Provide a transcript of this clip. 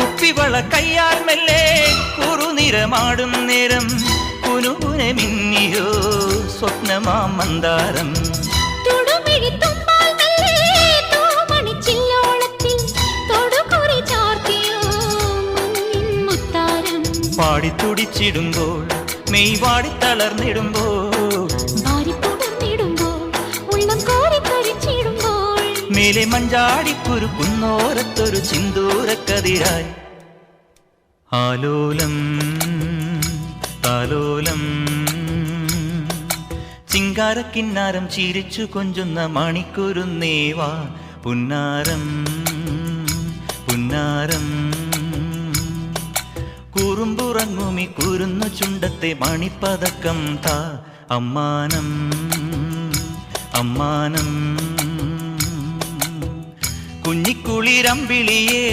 കുപ്പിവള കയ്യാൽ മെല്ലെ കുറുനിറമാടും നേരം കുനുകുനെ മിന്നിയോ സ്വപ്നമാം മന്ദാരം. പാടിത്തുടിച്ചിടുമ്പോൾ മെയ് വാടി തളർന്നിടുമ്പോൾ മേലെ മഞ്ചാടിക്കുരുക്കുന്നോരത്തൊരു ചിന്തൂരക്കതിരായി ആലോലം താലോലം. ചിങ്കാരക്കിന്നാരം ചിരിച്ചു കൊഞ്ചുന്ന മണിക്കുരുന്നേവാ പുന്നാരം പുന്നാരം. കുറുമ്പുറങ്ങുമി കുരുന്നു ചുണ്ടത്തെ മണിപ്പതക്കം താ അമ്മാനം അമ്മാനം. കുഞ്ഞിക്കുളിരമ്പിളിയേ